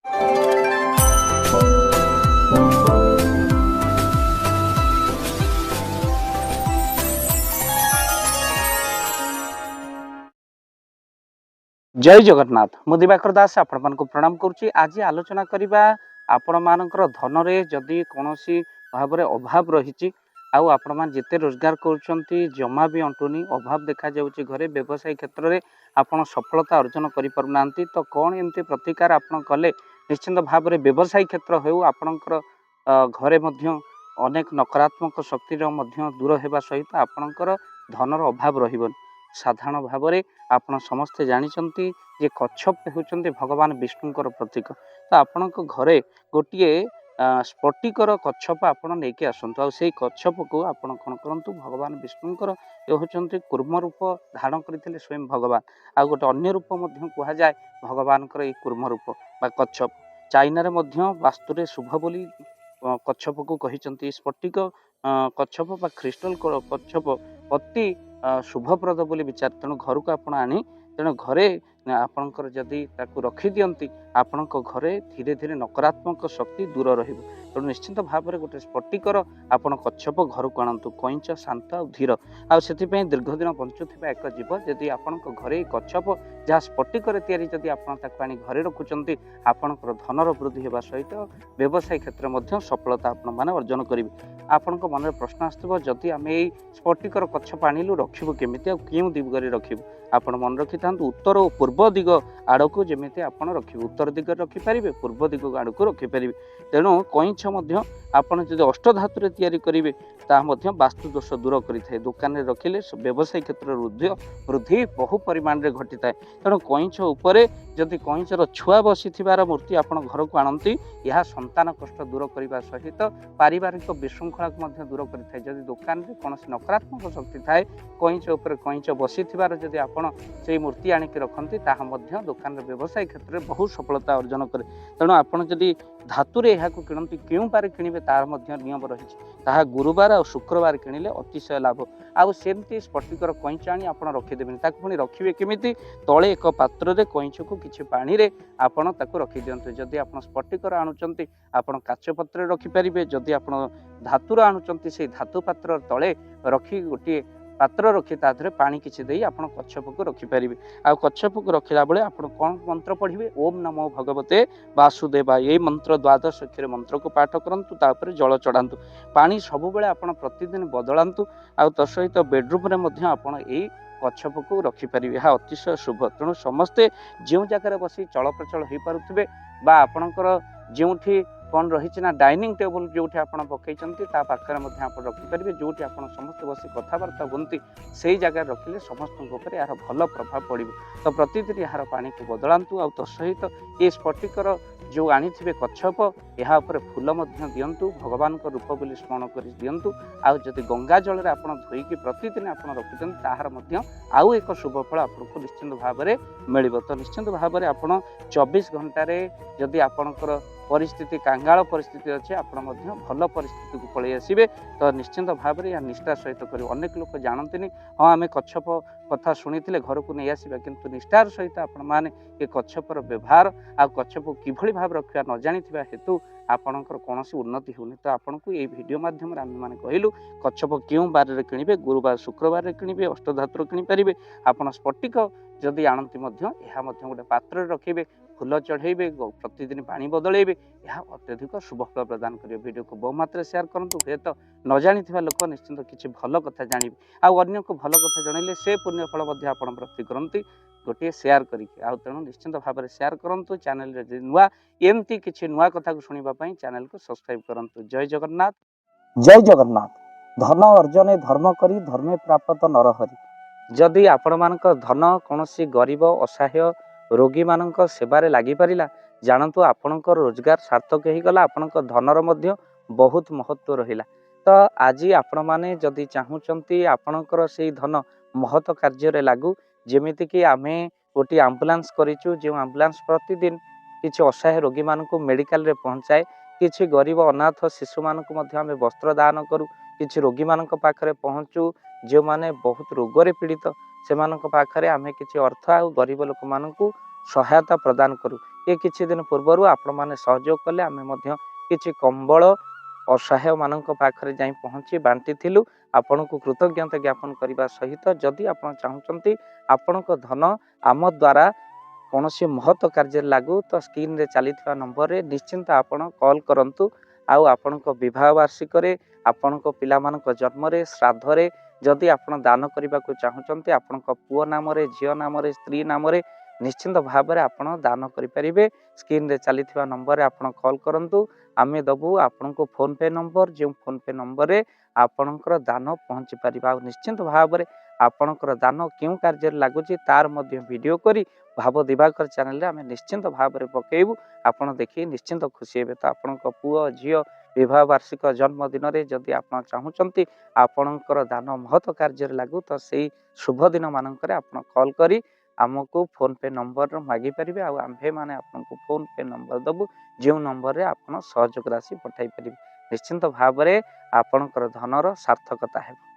जय जगन्नाथ मु दिवाकर दास आपण को प्रणाम करुच्ची। आज आलोचना करवा आपण मानकर धन रे जदि कौन भाव अभाव रही आपण मैंने जिते रोजगार कर जमा भी अंटुनी अभाव देखा जाऊँगी घरे व्यवसाय क्षेत्र में आपड़ सफलता अर्जन करना तो कौन एमती प्रतिकार आप कले निश्चिंत भाव में व्यवसाय क्षेत्र हो आपणकर घरे अनेक नकारात्मक शक्ति दूर होगा सहित आपणकर धनर अभाव रही साधारण भाव में आपण समस्ते जानते जे कच्छप होती भगवान विष्णुकर प्रतीक तो आपण घरे गोटे स्फटिकर कच्छप आपण नहीं आसतु से कच्छप को आपण कौन करूँ भगवान विष्णुकर ये होती कूर्म रूप धारण करते स्वयं भगवान आ गोटे अन्य रूप कहुए भगवान ये कूर्म रूप बा कच्छप चाइना वास्तु शुभ बोली कच्छप को कहते स्फटिक कच्छप बा क्रिस्टल कच्छप अति शुभप्रद बोली विचार तेणु घर को आपण आनी तेणु घरे आपणकर जदि रखी दियंती आपण घरे धीरे धीरे नकारात्मक शक्ति दूर रही तेणु निश्चिंत भाव में गोटे स्फटिकर आपण कच्छप घर को आणतु कईंच शांत और धीर आउ दीर्घदिन बंचुवा एक जीव जदि आपण घरे कच्छप जहाँ स्फटिकर तैयारी जदि आपको आनी घरे रखुंट आपणकर धनर वृद्धि होगा सहित व्यवसाय क्षेत्र में सफलता आपण मैंने अर्जन करेंगे। आपण मन में प्रश्न आसो जदि आम यही स्फटिकर कच्छप आणिलु रखू केमी क्यों दिगरे रखू आपण मन रखी था उत्तर और पूर्व दिग आड़ को जमी आप रखिए उत्तर दिगरे रखिपारे पूर्व दिग आड़ को रखिपारे तेणु कईंछ आपड़ जब अष्टधातु तैयारी करेंगे ताहा वास्तु दोष दूर करें दुकान में रखिले व्यवसाय क्षेत्र वृद्धि बहु परिमाण में घटी थाए तेणु कईंछ उपरे जदि कईंचर छुआ बसी मूर्ति आप घर को आणती यह संतान कष्ट दूर करने सहित पारिवारिक विशृंखला को दूर करें जदि दुकान में कौन नकारात्मक शक्ति थाए कईंच उपर कईंच बसी जदि आप से मूर्ति आणिक रखती ताहा दुकान व्यवसाय क्षेत्र में बहुत सफलता अर्जन करे तेणु आपड़ जदि धातु यहाँ किणती क्यों बार किणवे तार नियम रही गुरुवार और शुक्रवार किणिले अतिशय लाभ आउ सेमती स्फटिकर कईंच आनी आप रखिदेवे पुणी रखिए केमी तले एक पात्र रे कईंच को किसी पानी रे आपण रखी दिंतु जदि आप स्फटिकर आणुचंती आपण काच पत्र रखिपारे जदि आप धातुर आणुचंती से धातु पात्र तले रखी गोटे पात्र रखी तादे पानी किसी दे आप कच्छप को रखिपारे आ कच्छप को रखला बेले आप कौन मंत्र पढ़े ओम नमो भगवते वासुदेवा ये मंत्र 12 अक्षर मंत्र को पाठ करंतु तापर जल चढ़ातु पानी सब बेले आप प्रतिदिन बदलांतु आ तो सहित बेडरूम रे आपण यही कच्छप को रखिपारे यह अतिशय शुभ तेणु समस्ते जो जगह बसी चल प्रचल हो पारे बा आपणकर जो कौन रही ना डाइनिंग टेबल जो आप पकई पाखे आप रखिपारे जो आप समस्त बस कथबार्ता बुंती से जगह रखिले समस्त यार भल प्रभाव पड़ो तो प्रतिदिन यार पानी को बदलांतु आ तो सहित ये स्फटिकर जो आनी कच्छप यहाँ फूल दिंतु भगवान को रूप बोली स्मरण कर दिंतु आउ जदि गंगा जल आप धोईकी प्रतिदिन आप रखुच्च ताहार आउ एक शुभ फल आपको निश्चिंत भाव में मिल तो निश्चिंत भाव में आप 24 घंटे जदि आपणकर परिस्थिति कांगाल परिस्थिति अच्छे आप भल परिस्थिति को पलि आसबे तो निश्चिंत भाव में निष्ठा सहित कर अनेक लोग जानते हाँ आम कच्छप कथा शुणी घर को नहीं आसवा किंतु निष्ठार सहित आपण मैंने ये कच्छपर व्यवहार आ कच्छप किभली भाव रखा न जानी हेतु आपणकर कौन उन्नति होनी तो आपन को ये वीडियो माध्यम आम मैंने कहलु कच्छप क्यों बार में किणवे गुरुवार शुक्रवार किणवे अष्टधातु किणिपारे आप स्फटिक जदि आणती गोटे पात्र रखिए फूल चढ़ेबे प्रतिदिन पानी बदलेबे यह अत्यधिक शुभ फल प्रदान करियो। वीडियो को बहुमात्रा शेयर करंतु हे तो न जानी लोक निश्चिंत किसी भल कथा जानिबे आ अन्य को भल कथा जणैले से पुण्य फल मध्ये आपण प्राप्ति करंती गोटे शेयर करिके आ तेणु निश्चिंत भाव में शेयर करंतु चैनल रे नुआ एमती किसी नुआ कथा को सुनिबा पई चैनल को सब्सक्राइब करंतु। जय जगन्नाथ। जय जगन्नाथ। धन अर्जने धर्म करी धर्मे प्राप्त नरहरि जदि आपण मानक धन कौन गरीब असहाय रोगी मान सेवारे लगी पारा जानतु आपणकर रोजगार सार्थक हो गला आपणक धनर मध्य बहुत महत्व रहिला तो आज आपण माने जदि चाहूचंती आपणकर से धन महत कार्य लागू जेमिति कि आमे गोटे आम्बुलांस करिचु जो आम्बुलांस प्रतिदिन किसी असहाय रोगी मान मेडिकल रे पहुँचाए किसी गरीब अनाथ शिशु मान आमे वस्त्र दान करूँ किसी रोगी मान पाखरे पहुँचू जो माने बहुत रोगरे पीड़ित से पाखरे आमे किसी अर्थ आ गरीब लोक मानकु ସହାୟତା ପ୍ରଦାନ କରୁ। ଏ କିଛି ଦିନ ପୂର୍ବରୁ ଆପଣମାନେ ସହଯୋଗ କଲେ, ଆମେ ମଧ୍ୟ କିଛି କମ୍ବଳ ଅସହାୟମାନଙ୍କ ପାଖରେ ଯାଇ ପହଞ୍ଚି ବାଣ୍ଟିଥିଲୁ। ଆପଣଙ୍କୁ କୃତଜ୍ଞତା ଜ୍ଞାପନ କରିବା ସହିତ ଯଦି ଆପଣ ଚାହୁଁଛନ୍ତି ଆପଣଙ୍କ ଧନ ଆମ ଦ୍ୱାରା କୌଣସି ମହତ କାର୍ଯ୍ୟରେ ଲାଗୁ, ତ ସ୍କ୍ରିନ୍ରେ ଚାଲିଥିବା ନମ୍ବରରେ ନିଶ୍ଚିନ୍ତ ଆପଣ କଲ୍ କରନ୍ତୁ। ଆଉ ଆପଣଙ୍କ ବିବାହ ବାର୍ଷିକରେ, ଆପଣଙ୍କ ପିଲାମାନଙ୍କ ଜନ୍ମରେ, ଶ୍ରାଦ୍ଧରେ ଯଦି ଆପଣ ଦାନ କରିବାକୁ ଚାହୁଁଛନ୍ତି, ଆପଣଙ୍କ ପୁଅ ନାମରେ, ଝିଅ ନାମରେ, ସ୍ତ୍ରୀ ନାମରେ ନିଶ୍ଚିନ୍ତ ଭାବରେ ଆପଣ ଦାନ କରିପାରିବେ। ସ୍କ୍ରିନ୍ରେ ଚାଲିଥିବା ନମ୍ବରରେ ଆପଣ କଲ୍ କରନ୍ତୁ, ଆମେ ଦେବୁ ଆପଣଙ୍କୁ ଫୋନ୍ପେ ନମ୍ବର, ଯେଉଁ ଫୋନ୍ପେ ନମ୍ବରରେ ଆପଣଙ୍କର ଦାନ ପହଞ୍ଚି ପାରିବ। ଆଉ ନିଶ୍ଚିନ୍ତ ଭାବରେ ଆପଣଙ୍କର ଦାନ କେଉଁ କାର୍ଯ୍ୟରେ ଲାଗୁଛି ତାର ମଧ୍ୟ ଭିଡ଼ିଓ କରି ଭାବ ଦିବାକର ଚ୍ୟାନେଲରେ ଆମେ ନିଶ୍ଚିନ୍ତ ଭାବରେ ପକାଇବୁ। ଆପଣ ଦେଖି ନିଶ୍ଚିନ୍ତ ଖୁସି ହେବେ। ତ ଆପଣଙ୍କ ପୁଅ ଝିଅ ବିବାହ ବାର୍ଷିକ ଜନ୍ମଦିନରେ ଯଦି ଆପଣ ଚାହୁଁଛନ୍ତି ଆପଣଙ୍କର ଦାନ ମହତ କାର୍ଯ୍ୟରେ ଲାଗୁ, ତ ସେଇ ଶୁଭ ଦିନ ମାନଙ୍କରେ ଆପଣ କଲ୍ କରି ଆମକୁ ଫୋନ୍ପେ ନମ୍ବର ମାଗିପାରିବେ। ଆଉ ଆମ୍ଭେମାନେ ଆପଣଙ୍କୁ ଫୋନ୍ପେ ନମ୍ବର ଦେବୁ, ଯେଉଁ ନମ୍ବରରେ ଆପଣ ସହଯୋଗ ରାଶି ପଠାଇ ପାରିବେ। ନିଶ୍ଚିନ୍ତ ଭାବରେ ଆପଣଙ୍କର ଧନର ସାର୍ଥକତା ହେବ।